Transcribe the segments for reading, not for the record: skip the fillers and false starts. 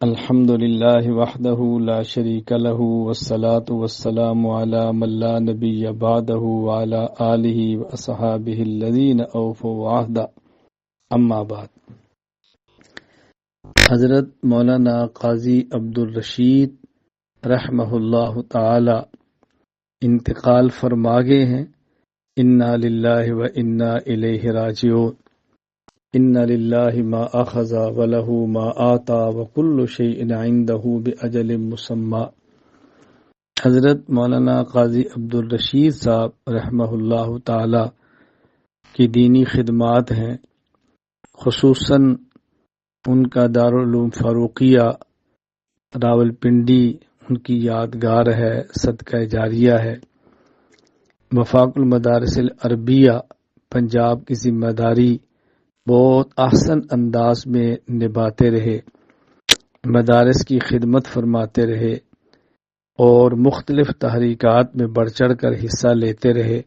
الحمد للہ وحدہ لا شریک لہ والصلاة والسلام علی من لا نبی بعدہ وعلی آلہ واصحابہ الذین اوفوا وعہدا اما بعد۔ حضرت مولانا قاضی عبدالرشید رحمہ اللہ تعالی انتقال فرما گئے ہیں۔ انا للہ و انا الیہ راجعون۔ ان للہ ما اخذ ولہ ما آتا وکل شیء عندہ باجل مسمی۔ حضرت مولانا قاضی عبدالرشید صاحب رحمہ اللہ تعالی کی دینی خدمات ہیں، خصوصاً ان کا دارالعلوم فاروقیہ راولپنڈی ان کی یادگار ہے، صدقہ جاریہ ہے۔ وفاق المدارس العربیہ پنجاب کی ذمہ داری بہت احسن انداز میں نبھاتے رہے، مدارس کی خدمت فرماتے رہے اور مختلف تحریکات میں بڑھ چڑھ کر حصہ لیتے رہے۔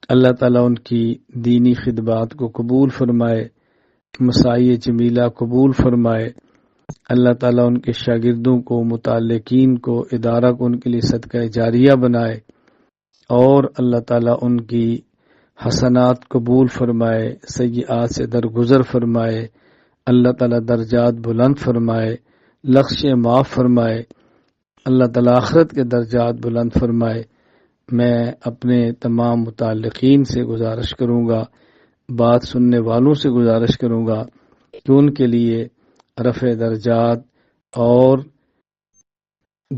اللہ تعالیٰ ان کی دینی خدمات کو قبول فرمائے، مساعی جمیلہ قبول فرمائے۔ اللہ تعالیٰ ان کے شاگردوں کو، متعلقین کو، ادارہ کو ان کے لیے صدقہ جاریہ بنائے اور اللہ تعالیٰ ان کی حسنات قبول فرمائے، سیئات سے درگزر فرمائے۔ اللہ تعالیٰ درجات بلند فرمائے، لغزش معاف فرمائے۔ اللہ تعالیٰ آخرت کے درجات بلند فرمائے۔ میں اپنے تمام متعلقین سے گزارش کروں گا، بات سننے والوں سے گزارش کروں گا کہ ان کے لیے رفع درجات اور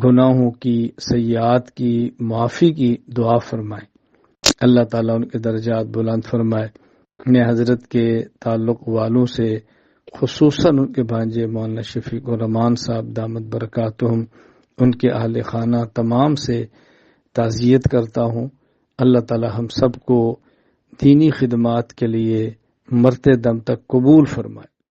گناہوں کی، سیئات کی معافی کی دعا فرمائے۔ اللہ تعالیٰ ان کے درجات بلند فرمائے۔ میں حضرت کے تعلق والوں سے خصوصاً ان کے بھانجے مولانا شفیق الرحمان صاحب دامت برکاتہم، ان کے اہل خانہ تمام سے تعزیت کرتا ہوں۔ اللہ تعالیٰ ہم سب کو دینی خدمات کے لیے مرتے دم تک قبول فرمائے۔